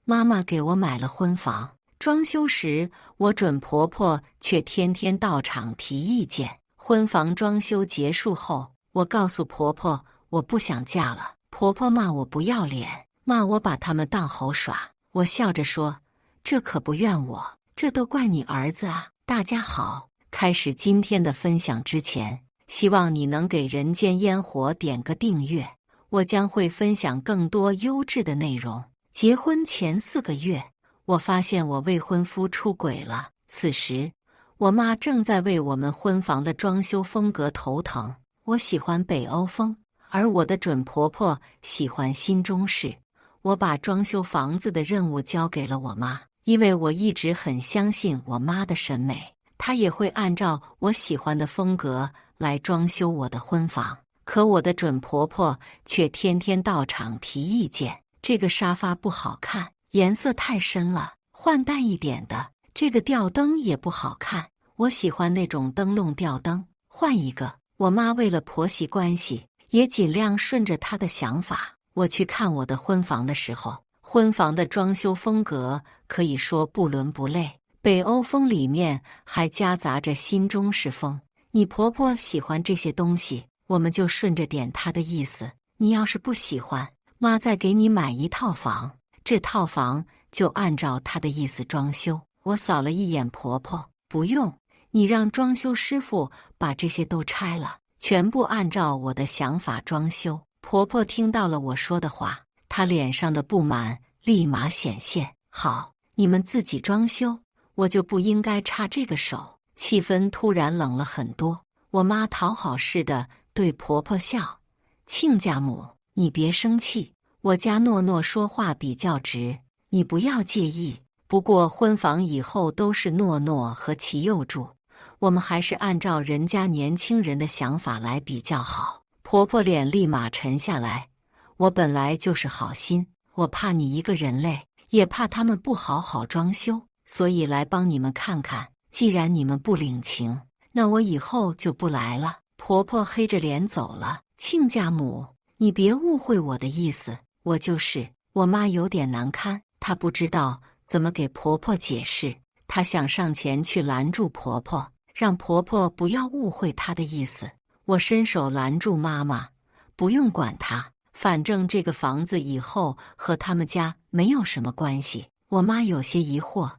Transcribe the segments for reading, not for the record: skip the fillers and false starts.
妈妈给我买了婚房。装修时，我准婆婆却天天到场提意见。婚房装修结束后，我告诉婆婆我不想嫁了。婆婆骂我不要脸，骂我把他们当猴耍。我笑着说：“这可不怨我，这都怪你儿子啊！”大家好，开始今天的分享之前，希望你能给人间烟火点个订阅，我将会分享更多优质的内容。结婚前4个月，我发现我未婚夫出轨了。此时，我妈正在为我们婚房的装修风格头疼。我喜欢北欧风，而我的准婆婆喜欢新中式。我把装修房子的任务交给了我妈，因为我一直很相信我妈的审美，她也会按照我喜欢的风格来装修我的婚房。可我的准婆婆却天天到场提意见，这个沙发不好看，颜色太深了，换淡一点的。这个吊灯也不好看，我喜欢那种灯笼吊灯，换一个。我妈为了婆媳关系，也尽量顺着她的想法。我去看我的婚房的时候，婚房的装修风格可以说不伦不类，北欧风里面还夹杂着新中式风。你婆婆喜欢这些东西，我们就顺着点她的意思。你要是不喜欢，妈再给你买一套房，这套房就按照她的意思装修。我扫了一眼婆婆，不用，你让装修师傅把这些都拆了，全部按照我的想法装修。婆婆听到了我说的话，她脸上的不满立马显现。好，你们自己装修，我就不应该插这个手。气氛突然冷了很多。我妈讨好似的对婆婆笑：“亲家母，你别生气，我家诺诺说话比较直，你不要介意。不过婚房以后都是诺诺和齐佑住，我们还是按照人家年轻人的想法来比较好。”婆婆脸立马沉下来。我本来就是好心，我怕你一个人累，也怕他们不好好装修，所以来帮你们看看。既然你们不领情，那我以后就不来了。婆婆黑着脸走了。亲家母，你别误会我的意思，我就是……我妈有点难堪，她不知道怎么给婆婆解释，她想上前去拦住婆婆，让婆婆不要误会她的意思。我伸手拦住妈妈，不用管她，反正这个房子以后和他们家没有什么关系。我妈有些疑惑，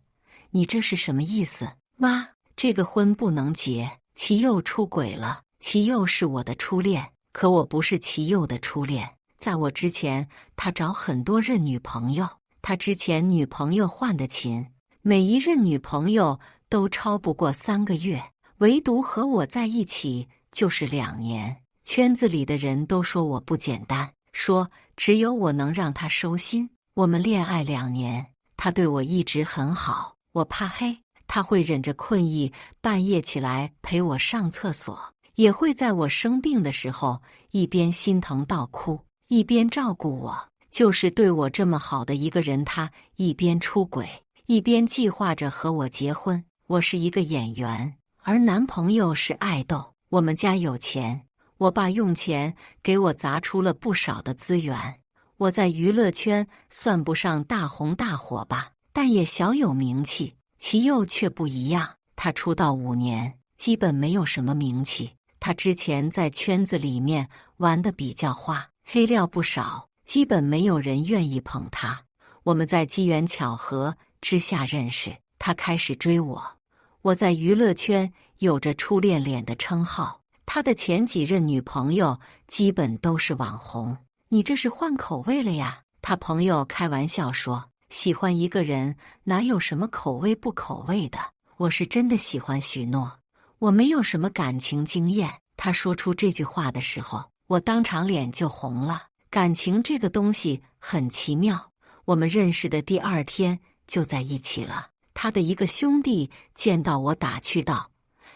你这是什么意思？妈，这个婚不能结，齐佑出轨了。齐佑是我的初恋，可我不是齐佑的初恋。在我之前，他找很多任女朋友，他之前女朋友换的勤，每一任女朋友都超不过3个月，唯独和我在一起就是2年。圈子里的人都说我不简单，说只有我能让他收心。我们恋爱2年，他对我一直很好。我怕黑，他会忍着困意半夜起来陪我上厕所，也会在我生病的时候一边心疼到哭，一边照顾我。就是对我这么好的一个人，他一边出轨，一边计划着和我结婚。我是一个演员，而男朋友是爱豆。我们家有钱，我爸用钱给我砸出了不少的资源。我在娱乐圈算不上大红大火吧，但也小有名气。齐佑却不一样，他出道5年，基本没有什么名气。他之前在圈子里面玩得比较花，黑料不少，基本没有人愿意捧他。我们在机缘巧合之下认识，他开始追我。我在娱乐圈有着初恋脸的称号，他的前几任女朋友基本都是网红。你这是换口味了呀？他朋友开玩笑说，喜欢一个人哪有什么口味不口味的，我是真的喜欢许诺，我没有什么感情经验。他说出这句话的时候，我当场脸就红了。感情这个东西很奇妙，我们认识的第2天就在一起了。他的一个兄弟见到我打趣道，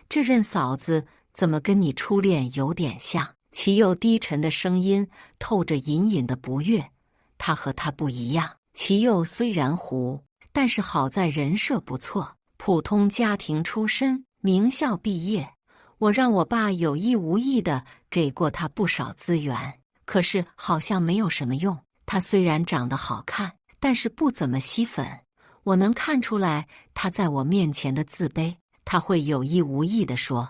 这任嫂子怎么跟你初恋有点像？齐佑低沉的声音透着隐隐的不悦，他和他不一样。齐佑虽然糊，但是好在人设不错，普通家庭出身，名校毕业。我让我爸有意无意的给过他不少资源，可是好像没有什么用。他虽然长得好看，但是不怎么吸粉。我能看出来他在我面前的自卑，他会有意无意地说，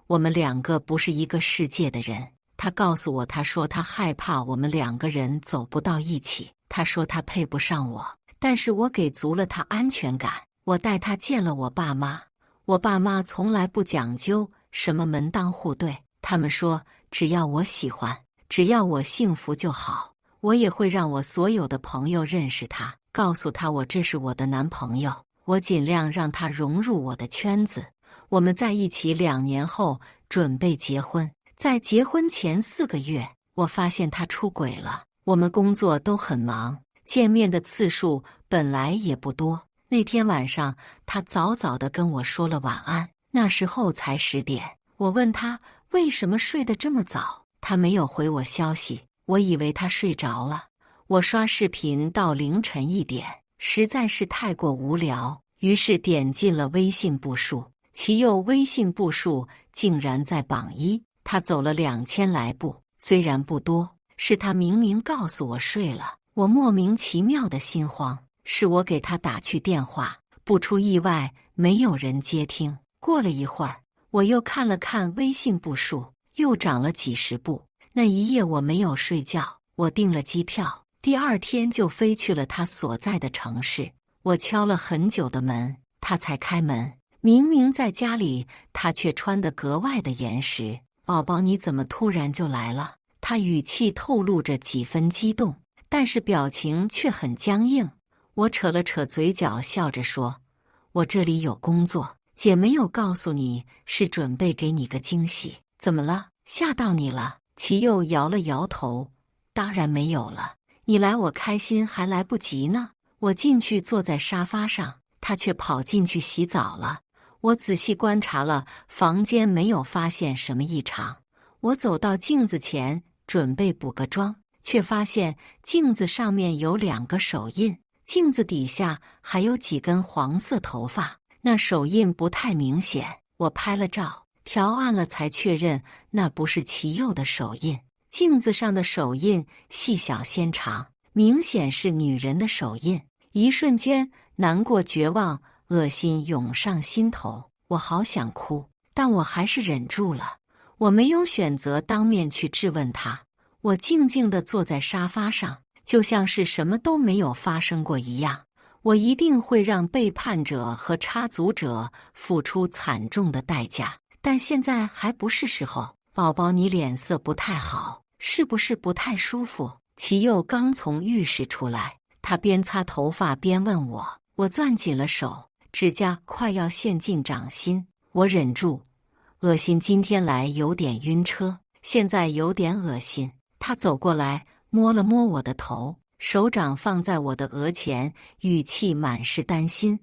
我们两个不是一个世界的人。他告诉我，他说他害怕我们两个人走不到一起，他说他配不上我，但是我给足了他安全感。我带他见了我爸妈，我爸妈从来不讲究什么门当户对，他们说只要我喜欢，只要我幸福就好。我也会让我所有的朋友认识他，告诉他我这是我的男朋友，我尽量让他融入我的圈子。我们在一起2年后准备结婚，在结婚前4个月，我发现他出轨了。我们工作都很忙，见面的次数本来也不多。那天晚上，他早早地跟我说了晚安，那时候才10点。我问他为什么睡得这么早，他没有回我消息，我以为他睡着了。我刷视频到凌晨1点，实在是太过无聊，于是点进了微信步数。其右微信步数竟然在榜1，他走了2000来步，虽然不多，是他明明告诉我睡了。我莫名其妙的心慌，是我给他打去电话，不出意外，没有人接听。过了一会儿，我又看了看微信步数，又涨了几十步。那一夜我没有睡觉，我订了机票，第2天就飞去了他所在的城市。我敲了很久的门，他才开门。明明在家里，他却穿得格外的严实。宝宝，你怎么突然就来了？他语气透露着几分激动，但是表情却很僵硬。我扯了扯嘴角，笑着说，我这里有工作，姐没有告诉你，是准备给你个惊喜。怎么了？吓到你了？齐佑摇了摇头，当然没有了，你来我开心还来不及呢。我进去坐在沙发上，他却跑进去洗澡了。我仔细观察了房间，没有发现什么异常。我走到镜子前准备补个妆，却发现镜子上面有2个手印，镜子底下还有几根黄色头发，那手印不太明显。我拍了照，调暗了才确认那不是齐佑的手印。镜子上的手印细小纤长，明显是女人的手印。一瞬间，难过、绝望、恶心涌上心头，我好想哭，但我还是忍住了。我没有选择当面去质问他，我静静地坐在沙发上，就像是什么都没有发生过一样。我一定会让背叛者和插足者付出惨重的代价，但现在还不是时候。宝宝，你脸色不太好，是不是不太舒服？齐佑刚从浴室出来，他边擦头发边问我。我攥紧了手，指甲快要陷进掌心。我忍住，恶心，今天来有点晕车，现在有点恶心。他走过来，摸了摸我的头，手掌放在我的额前，语气满是担心。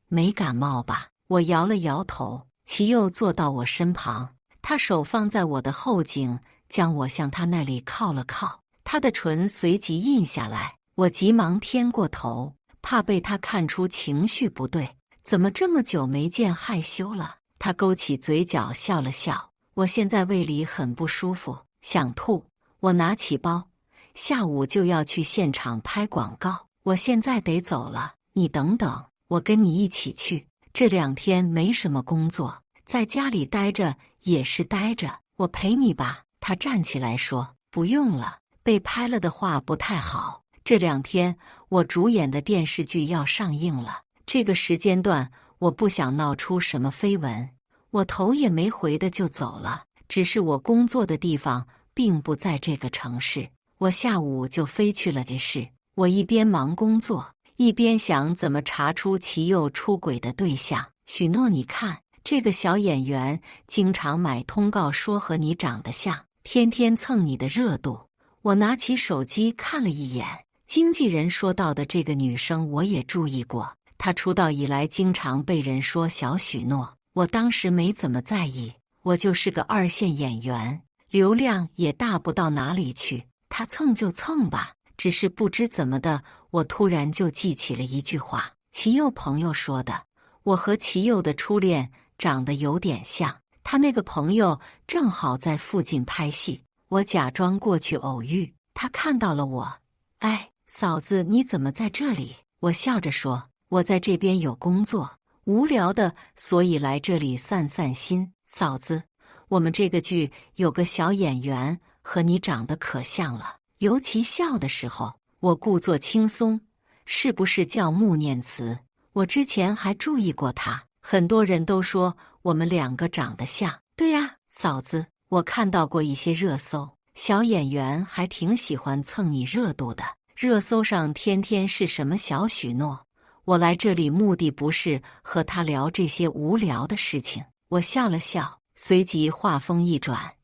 没感冒吧？我摇了摇头。齐佑坐到我身旁，他手放在我的后颈，将我向他那里靠了靠，他的唇随即印下来。我急忙偏过头，怕被他看出情绪不对。怎么这么久没见，害羞了？他勾起嘴角笑了笑。我现在胃里很不舒服，想吐。我拿起包，下午就要去现场拍广告，我现在得走了。你等等，我跟你一起去。这2天没什么工作，在家里待着也是待着，我陪你吧。他站起来说，不用了，被拍了的话不太好。这2天我主演的电视剧要上映了，这个时间段我不想闹出什么绯闻。我头也没回的就走了，只是我工作的地方并不在这个城市，我下午就飞去了这市。我一边忙工作，一边想怎么查出齐佑出轨的对象。许诺，你看，这个小演员经常买通告说和你长得像，天天蹭你的热度。我拿起手机看了一眼，经纪人说到的这个女生我也注意过，她出道以来经常被人说小许诺。我当时没怎么在意，我就是个2线演员，流量也大不到哪里去，她蹭就蹭吧。只是不知怎么的，我突然就记起了一句话，齐佑朋友说的，我和齐佑的初恋长得有点像。他那个朋友正好在附近拍戏，我假装过去偶遇，他看到了我，哎，嫂子，你怎么在这里？我笑着说，我在这边有工作，无聊的，所以来这里散散心。嫂子，我们这个剧有个小演员和你长得可像了，尤其笑的时候，我故作轻松，是不是叫穆念慈？我之前还注意过他，很多人都说我们两个长得像。对呀，嫂子，我看到过一些热搜，小演员还挺喜欢蹭你热度的。热搜上天天是什么小许诺，我来这里目的不是和他聊这些无聊的事情。我笑了笑，随即话锋一转，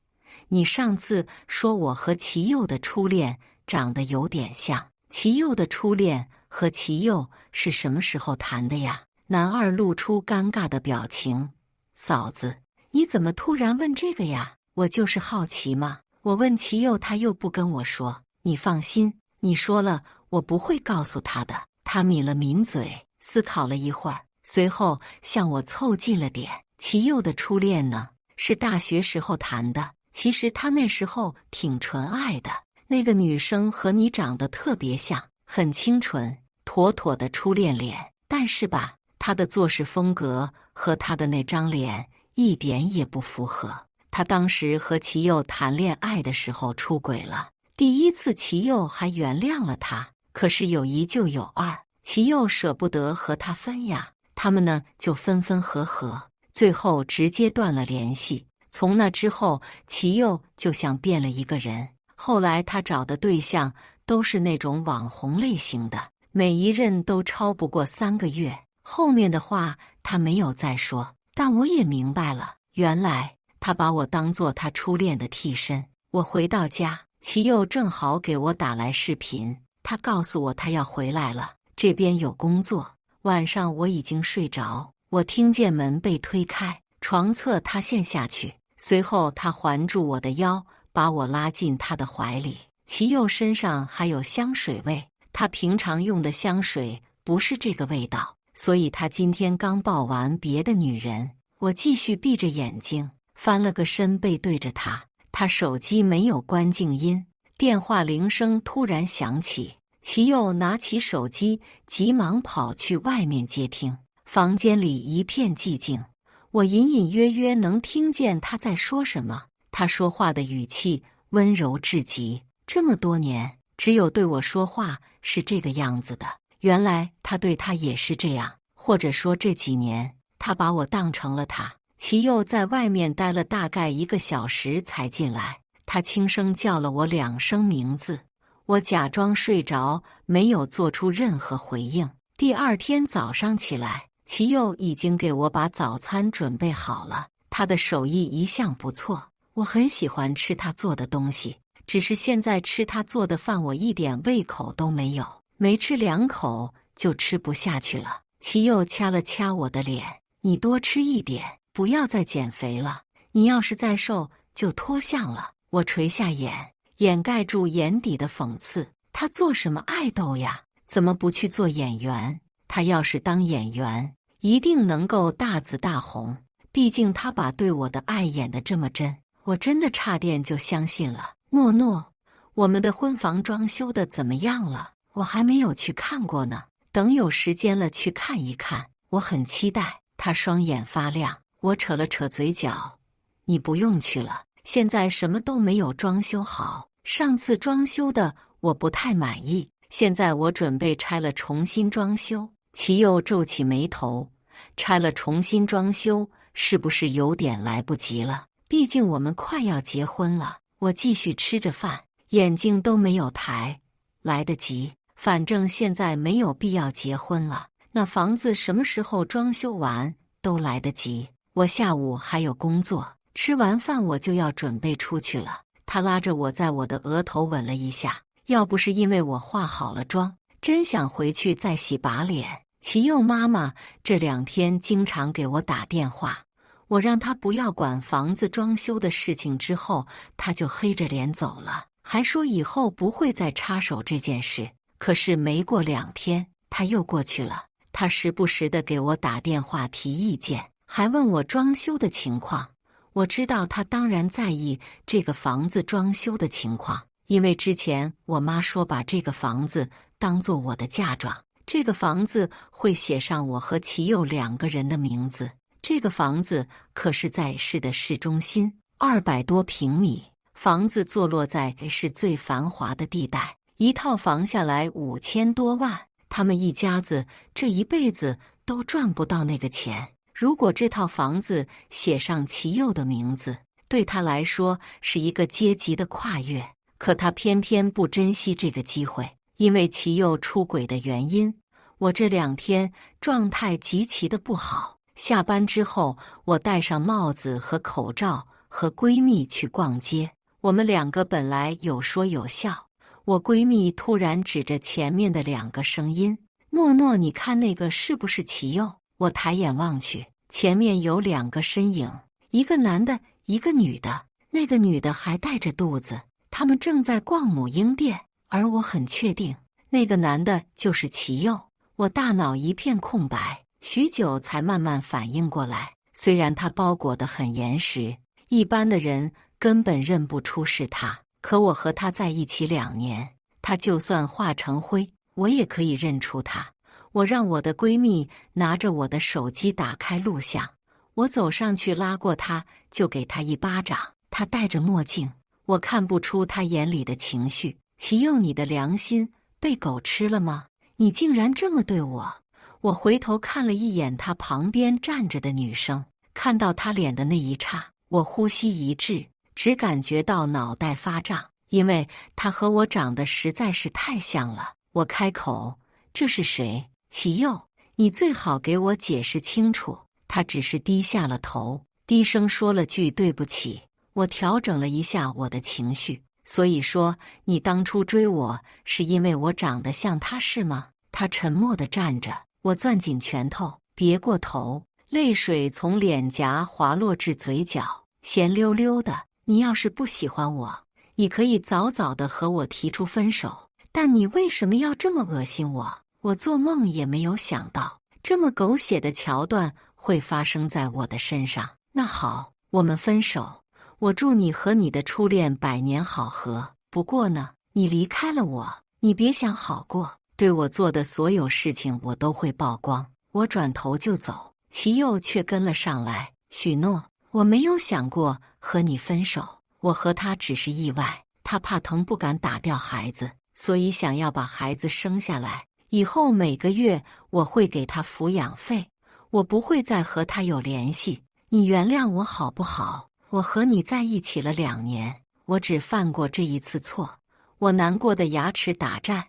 你上次说我和齐佑的初恋长得有点像，齐佑的初恋和齐佑是什么时候谈的呀？男二露出尴尬的表情。嫂子，你怎么突然问这个呀？我就是好奇嘛。我问齐佑，他又不跟我说。你放心，你说了，我不会告诉他的。他抿了抿嘴，思考了一会儿，随后向我凑近了点。齐佑的初恋呢，是大学时候谈的。其实他那时候挺纯爱的，那个女生和你长得特别像，很清纯，妥妥的初恋脸。但是吧，他的做事风格和他的那张脸一点也不符合。他当时和齐佑谈恋爱的时候出轨了，第一次齐佑还原谅了他，可是有一就有二，齐佑舍不得和他分呀，他们呢就分分合合，最后直接断了联系。从那之后，齐佑就像变了一个人。后来他找的对象都是那种网红类型的，每一任都超不过3个月。后面的话他没有再说，但我也明白了，原来他把我当作他初恋的替身。我回到家，齐佑正好给我打来视频，他告诉我他要回来了，这边有工作。晚上我已经睡着，我听见门被推开，床侧他陷下去，随后他环住我的腰，把我拉进他的怀里。齐佑身上还有香水味，他平常用的香水不是这个味道，所以他今天刚抱完别的女人。我继续闭着眼睛，翻了个身背对着他。他手机没有关静音，电话铃声突然响起，齐佑拿起手机，急忙跑去外面接听。房间里一片寂静，我隐隐约约能听见他在说什么。他说话的语气温柔至极，这么多年，只有对我说话是这个样子的。原来他对他也是这样，或者说这几年，他把我当成了他。齐佑在外面待了大概1个小时才进来，他轻声叫了我2声名字，我假装睡着，没有做出任何回应。第二天早上起来，齐佑已经给我把早餐准备好了，他的手艺一向不错，我很喜欢吃他做的东西，只是现在吃他做的饭我一点胃口都没有，没吃2口就吃不下去了。齐佑掐了掐我的脸，你多吃一点，不要再减肥了，你要是再瘦就脱相了。我垂下眼，掩盖住眼底的讽刺，他做什么爱豆呀？怎么不去做演员？他要是当演员，一定能够大紫大红，毕竟他把对我的爱演得这么真，我真的差点就相信了。诺诺，我们的婚房装修的怎么样了？我还没有去看过呢，等有时间了去看一看，我很期待。他双眼发亮，我扯了扯嘴角，你不用去了，现在什么都没有装修好，上次装修的我不太满意，现在我准备拆了重新装修。齐佑皱起眉头，拆了重新装修是不是有点来不及了？毕竟我们快要结婚了。我继续吃着饭，眼睛都没有抬。来得及，反正现在没有必要结婚了，那房子什么时候装修完都来得及。我下午还有工作，吃完饭我就要准备出去了。他拉着我在我的额头吻了一下，要不是因为我化好了妆，真想回去再洗把脸。齐佑妈妈这2天经常给我打电话，我让他不要管房子装修的事情之后，他就黑着脸走了，还说以后不会再插手这件事。可是没过2天，他又过去了。他时不时地给我打电话提意见，还问我装修的情况。我知道他当然在意这个房子装修的情况，因为之前我妈说把这个房子当做我的嫁妆。这个房子会写上我和齐佑2个人的名字。这个房子可是在市的市中心，200多平米，房子坐落在市最繁华的地带，一套房下来5000多万。他们一家子这一辈子都赚不到那个钱。如果这套房子写上齐佑的名字，对他来说是一个阶级的跨越，可他偏偏不珍惜这个机会。因为齐佑出轨的原因，我这2天状态极其的不好。下班之后，我戴上帽子和口罩，和闺蜜去逛街。我们2个本来有说有笑，我闺蜜突然指着前面的2个声音：“诺诺，你看那个是不是齐佑？”我抬眼望去，前面有2个身影，一个男的，一个女的。那个女的还带着肚子，他们正在逛母婴店，而我很确定那个男的就是齐佑。我大脑一片空白，许久才慢慢反应过来。虽然他包裹得很严实，一般的人根本认不出是他，可我和他在一起2年，他就算化成灰，我也可以认出他。我让我的闺蜜拿着我的手机打开录像，我走上去拉过他，就给他一巴掌。他戴着墨镜，我看不出他眼里的情绪。齐佑，你的良心被狗吃了吗？你竟然这么对我！我回头看了一眼他旁边站着的女生，看到她脸的那一刹，我呼吸一滞，只感觉到脑袋发胀，因为她和我长得实在是太像了。我开口：“这是谁？”齐佑，你最好给我解释清楚。他只是低下了头，低声说了句对不起。我调整了一下我的情绪，所以说你当初追我是因为我长得像他是吗？他沉默地站着，我攥紧拳头，别过头，泪水从脸颊滑落至嘴角，咸溜溜的。你要是不喜欢我，你可以早早地和我提出分手，但你为什么要这么恶心我？我做梦也没有想到，这么狗血的桥段会发生在我的身上。那好，我们分手。我祝你和你的初恋百年好合。不过呢，你离开了我，你别想好过。对我做的所有事情，我都会曝光。我转头就走，齐佑却跟了上来。许诺，我没有想过和你分手，我和他只是意外。他怕疼不敢打掉孩子，所以想要把孩子生下来。以后每个月我会给他抚养费，我不会再和他有联系。你原谅我好不好？我和你在一起了2年，我只犯过这一次错，我难过的牙齿打颤。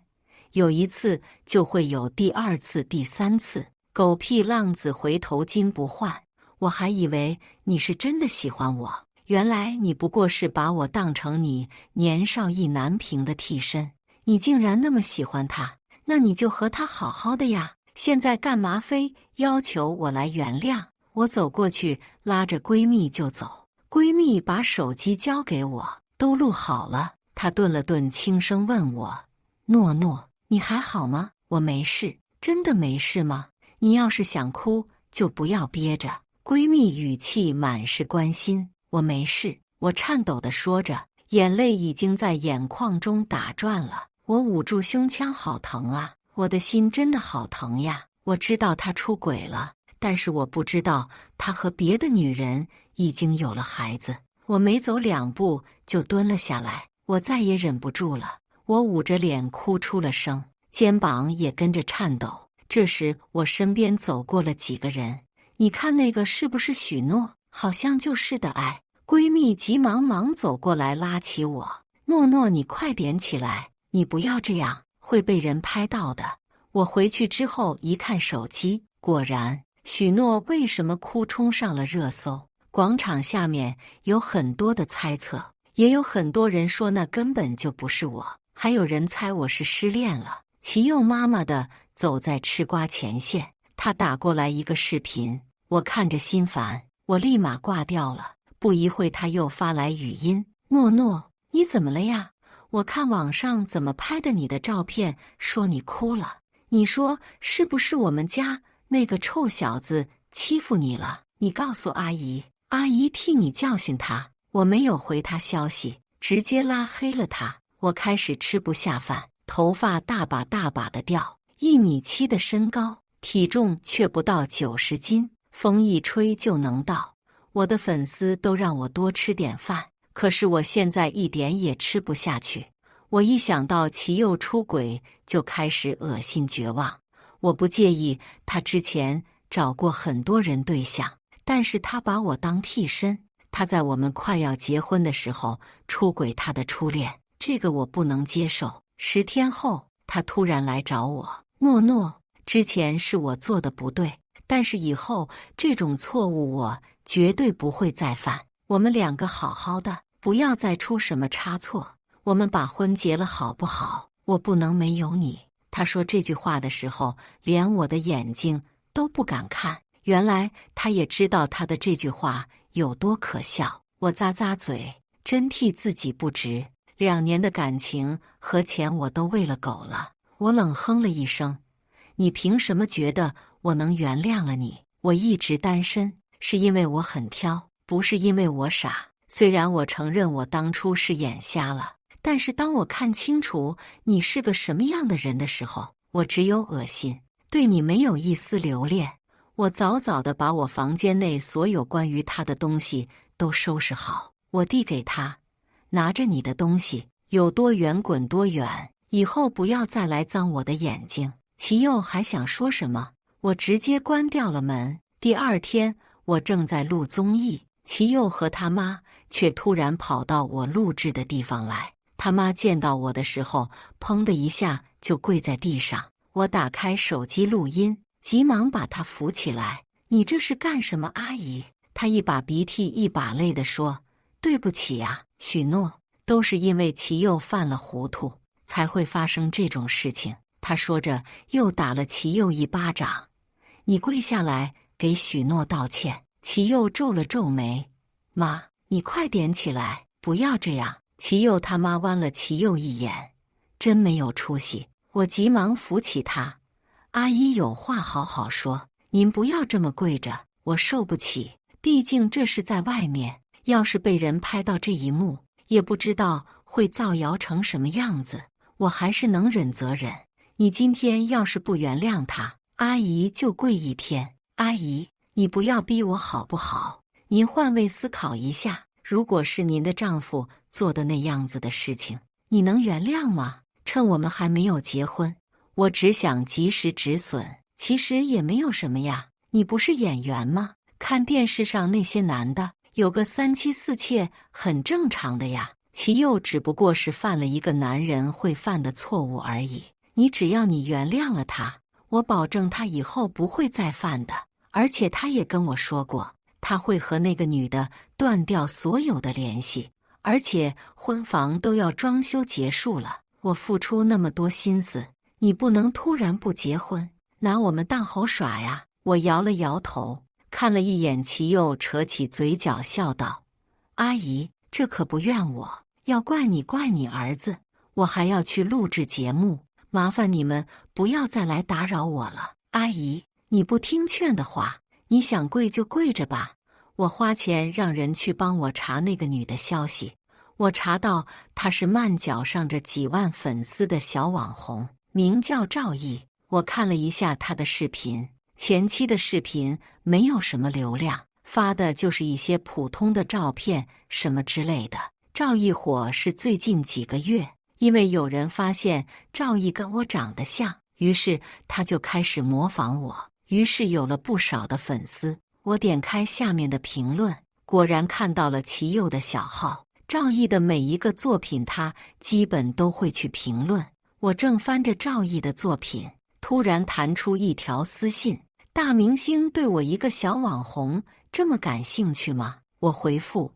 有一次就会有第2次、第3次。狗屁浪子回头金不换，我还以为你是真的喜欢我，原来你不过是把我当成你年少意难平的替身。你竟然那么喜欢他，那你就和他好好的呀，现在干嘛非要求我来原谅？我走过去拉着闺蜜就走，闺蜜把手机交给我，都录好了。她顿了顿，轻声问我：“诺诺，你还好吗？”我没事，真的没事吗？你要是想哭，就不要憋着。闺蜜语气满是关心。我没事，我颤抖地说着，眼泪已经在眼眶中打转了。我捂住胸腔，好疼啊！我的心真的好疼呀！我知道他出轨了，但是我不知道他和别的女人已经有了孩子。我没走2步就蹲了下来，我再也忍不住了，我捂着脸哭出了声，肩膀也跟着颤抖。这时我身边走过了几个人，你看那个是不是许诺？好像就是的。哎，闺蜜急忙忙走过来拉起我，诺诺，你快点起来，你不要这样，会被人拍到的。我回去之后一看手机，果然许诺为什么哭冲上了热搜。广场下面有很多的猜测，也有很多人说那根本就不是我，还有人猜我是失恋了。齐佑妈妈的走在吃瓜前线，她打过来一个视频，我看着心烦，我立马挂掉了。不一会她又发来语音：“诺诺，你怎么了呀？我看网上怎么拍的你的照片，说你哭了。你说是不是我们家那个臭小子欺负你了？你告诉阿姨，阿姨替你教训他。”我没有回他消息，直接拉黑了他。我开始吃不下饭，头发大把大把的掉，1.7米的身高，体重却不到90斤，风一吹就能到。我的粉丝都让我多吃点饭，可是我现在一点也吃不下去。我一想到齐佑出轨，就开始恶心绝望。我不介意他之前找过很多人对象，但是他把我当替身。他在我们快要结婚的时候出轨他的初恋，这个我不能接受。10天后，他突然来找我，诺诺，之前是我做的不对，但是以后这种错误我绝对不会再犯。我们2个好好的，不要再出什么差错。我们把婚结了好不好？我不能没有你。他说这句话的时候，连我的眼睛都不敢看。原来他也知道他的这句话有多可笑。我咂咂嘴，真替自己不值。2年的感情和钱我都喂了狗了。我冷哼了一声，你凭什么觉得我能原谅了你？我一直单身，是因为我很挑，不是因为我傻。虽然我承认我当初是眼瞎了，但是当我看清楚你是个什么样的人的时候，我只有恶心，对你没有一丝留恋。我早早地把我房间内所有关于他的东西都收拾好，我递给他，拿着你的东西，有多远滚多远，以后不要再来脏我的眼睛。齐佑还想说什么，我直接关掉了门。第2天，我正在录综艺，齐佑和他妈却突然跑到我录制的地方来。他妈见到我的时候，砰的一下就跪在地上。我打开手机录音，急忙把他扶起来。你这是干什么，阿姨？他一把鼻涕一把泪地说：对不起呀，许诺，都是因为齐佑犯了糊涂，才会发生这种事情。他说着又打了齐佑一巴掌。你跪下来给许诺道歉。齐佑皱了皱眉，妈，你快点起来，不要这样。齐佑他妈剜了齐佑一眼，真没有出息。我急忙扶起他，阿姨有话好好说，您不要这么跪着，我受不起。毕竟这是在外面，要是被人拍到这一幕，也不知道会造谣成什么样子。我还是能忍则忍。你今天要是不原谅他，阿姨就跪1天。阿姨，你不要逼我好不好？您换位思考一下，如果是您的丈夫做的那样子的事情，你能原谅吗？趁我们还没有结婚，我只想及时止损。其实也没有什么呀，你不是演员吗？看电视上那些男的，有个3妻4妾很正常的呀。齐佑只不过是犯了一个男人会犯的错误而已。你只要你原谅了他，我保证他以后不会再犯的。而且他也跟我说过，他会和那个女的断掉所有的联系，而且婚房都要装修结束了。我付出那么多心思，你不能突然不结婚，拿我们当猴耍呀。我摇了摇头，看了一眼齐佑，扯起嘴角笑道：阿姨，这可不怨我，要怪你怪你儿子。我还要去录制节目，麻烦你们不要再来打扰我了。阿姨，你不听劝的话，你想跪就跪着吧。我花钱让人去帮我查那个女的消息，我查到她是慢脚上着几万粉丝的小网红，名叫赵毅。我看了一下她的视频，前期的视频没有什么流量，发的就是一些普通的照片什么之类的。赵毅火是最近几个月，因为有人发现赵毅跟我长得像，于是他就开始模仿我，于是有了不少的粉丝。我点开下面的评论，果然看到了齐佑的小号。赵毅的每一个作品他基本都会去评论。我正翻着赵毅的作品，突然弹出一条私信：大明星对我一个小网红这么感兴趣吗？我回复：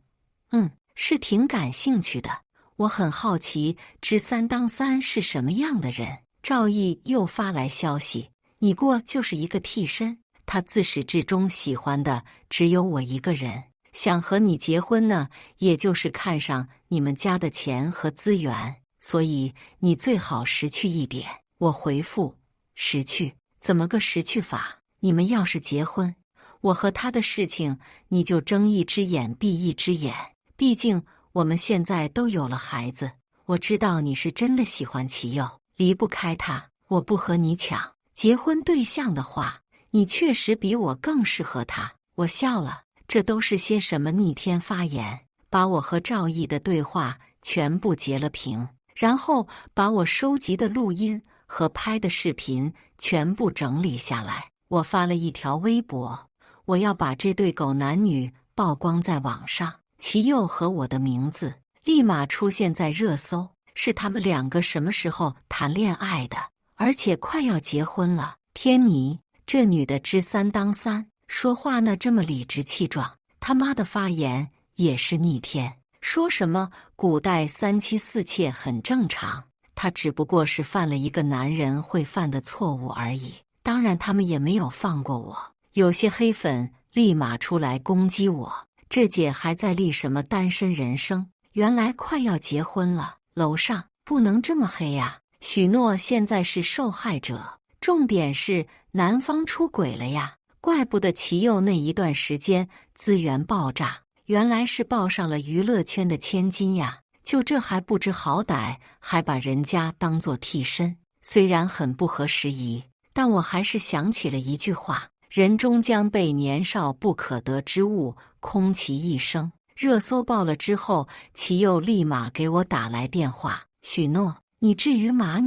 是挺感兴趣的。我很好奇知三当三是什么样的人。赵毅又发来消息：你过就是一个替身，他自始至终喜欢的只有我一个人，想和你结婚呢，也就是看上你们家的钱和资源，所以你最好识趣一点。我回复：识趣？怎么个识趣法？你们要是结婚，我和他的事情你就睁一只眼闭一只眼，毕竟我们现在都有了孩子。我知道你是真的喜欢齐佑，离不开他。我不和你抢结婚对象的话，你确实比我更适合他。我笑了，这都是些什么逆天发言？把我和赵毅的对话全部截了屏，然后把我收集的录音和拍的视频全部整理下来。我发了一条微博，我要把这对狗男女曝光在网上。齐佑和我的名字立马出现在热搜，是他们两个什么时候谈恋爱的，而且快要结婚了。天尼，这女的知三当三，说话呢这么理直气壮，他妈的发言也是逆天，说什么古代三妻四妾很正常，她只不过是犯了一个男人会犯的错误而已。当然他们也没有放过我，有些黑粉立马出来攻击我，这姐还在立什么单身人生，原来快要结婚了。楼上不能这么黑呀，许诺现在是受害者，重点是男方出轨了呀，怪不得齐佑那一段时间资源爆炸，原来是抱上了娱乐圈的千金呀，就这还不知好歹，还把人家当作替身。虽然很不合时宜，但我还是想起了一句话，人终将被年少不可得之物空其一生。热搜爆了之后，齐佑立马给我打来电话，许诺，你至于吗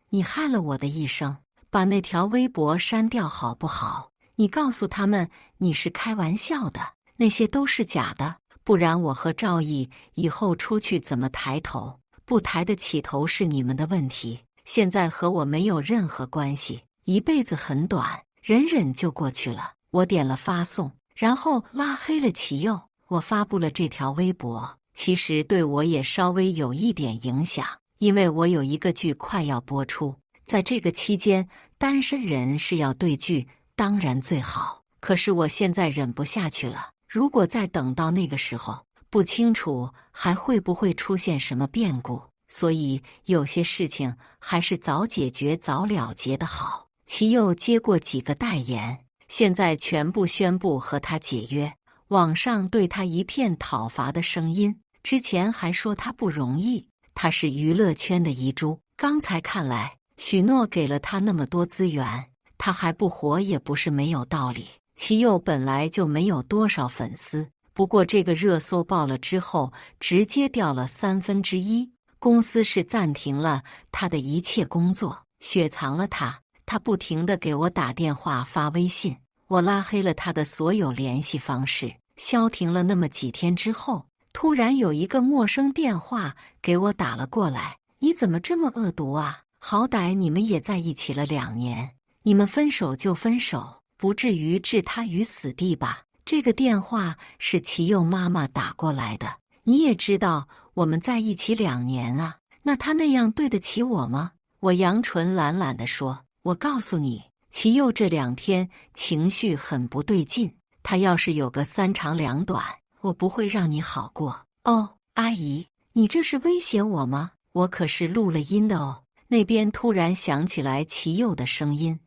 你害了我的一生，把那条微博删掉好不好？你告诉他们你是开玩笑的，那些都是假的，不然我和赵毅以后出去怎么抬头？不抬得起头是你们的问题，现在和我没有任何关系。一辈子很短，忍忍就过去了。我点了发送，然后拉黑了齐佑。我发布了这条微博，其实对我也稍微有一点影响，因为我有一个剧快要播出，在这个期间，单身人是要对剧，当然最好。可是我现在忍不下去了，如果再等到那个时候，不清楚还会不会出现什么变故，所以有些事情还是早解决早了结的好。齐佑接过几个代言，现在全部宣布和他解约，网上对他一片讨伐的声音，之前还说他不容易，他是娱乐圈的遗珠，刚才看来许诺给了他那么多资源，他还不活也不是没有道理。齐佑本来就没有多少粉丝，不过这个热搜爆了之后直接掉了1/3，公司是暂停了他的一切工作，雪藏了他。他不停地给我打电话发微信，我拉黑了他的所有联系方式。消停了那么几天之后，突然有一个陌生电话给我打了过来，你怎么这么恶毒啊？好歹你们也在一起了2年，你们分手就分手，不至于置他于死地吧？这个电话是齐佑妈妈打过来的，你也知道我们在一起2年啊，那他那样对得起我吗？我扬唇懒懒地说，我告诉你，齐佑这2天情绪很不对劲，他要是有个3长2短，我不会让你好过。哦，阿姨，你这是威胁我吗？我可是录了音的哦。那边突然响起来齐佑的声音，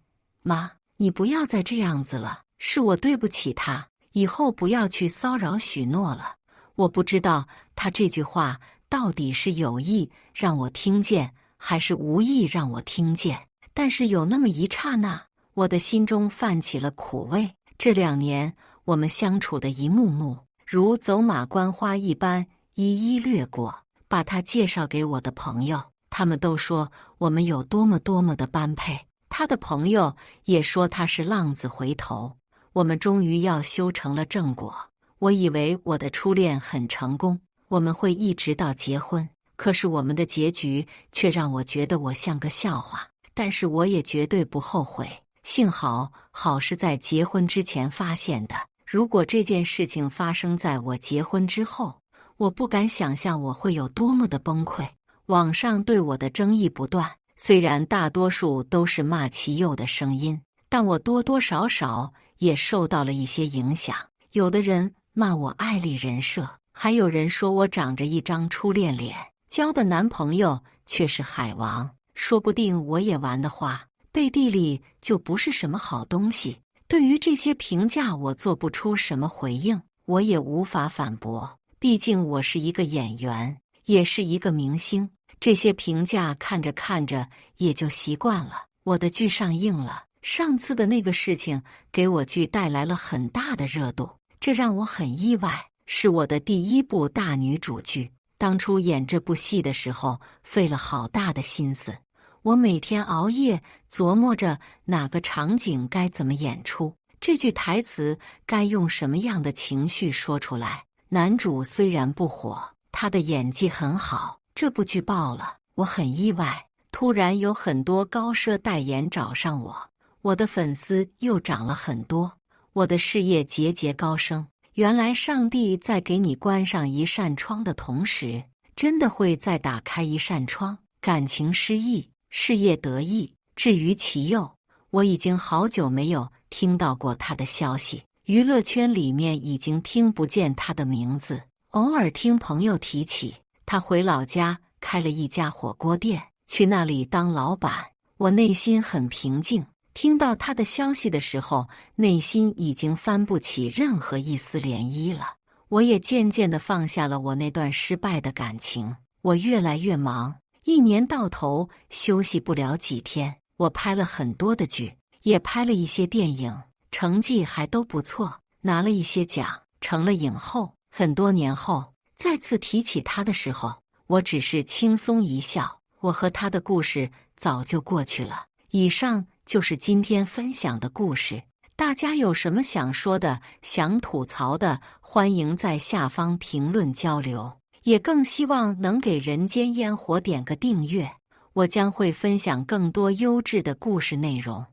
妈，你不要再这样子了，是我对不起他，以后不要去骚扰许诺了。我不知道他这句话到底是有意让我听见，还是无意让我听见，但是有那么一刹那，我的心中泛起了苦味。这2年我们相处的一幕幕，如走马观花一般一一掠过，把他介绍给我的朋友，他们都说我们有多么多么的般配，他的朋友也说他是浪子回头，我们终于要修成了正果。我以为我的初恋很成功，我们会一直到结婚，可是我们的结局却让我觉得我像个笑话，但是我也绝对不后悔。幸好是在结婚之前发现的，如果这件事情发生在我结婚之后，我不敢想象我会有多么的崩溃。网上对我的争议不断，虽然大多数都是骂齐佑的声音，但我多多少少也受到了一些影响。有的人骂我爱丽人设，还有人说我长着一张初恋脸，交的男朋友却是海王，说不定我也玩的话，背地里就不是什么好东西。对于这些评价，我做不出什么回应，我也无法反驳，毕竟我是一个演员，也是一个明星。这些评价看着看着也就习惯了。我的剧上映了，上次的那个事情给我剧带来了很大的热度，这让我很意外，是我的第一部大女主剧。当初演这部戏的时候，费了好大的心思，我每天熬夜琢磨着哪个场景该怎么演出，这句台词该用什么样的情绪说出来。男主虽然不火，他的演技很好，这部剧爆了，我很意外。突然有很多高奢代言找上我，我的粉丝又涨了很多，我的事业节节高升。原来上帝在给你关上一扇窗的同时，真的会再打开一扇窗。感情失意，事业得意，至于其幼，我已经好久没有听到过他的消息，娱乐圈里面已经听不见他的名字，偶尔听朋友提起，他回老家开了一家火锅店，去那里当老板。我内心很平静，听到他的消息的时候，内心已经翻不起任何一丝涟漪了。我也渐渐地放下了我那段失败的感情。我越来越忙，一年到头休息不了几天。我拍了很多的剧，也拍了一些电影，成绩还都不错，拿了一些奖，成了影后。很多年后，再次提起他的时候，我只是轻松一笑。我和他的故事早就过去了。以上就是今天分享的故事，大家有什么想说的、想吐槽的，欢迎在下方评论交流。也更希望能给人间烟火点个订阅，我将会分享更多优质的故事内容。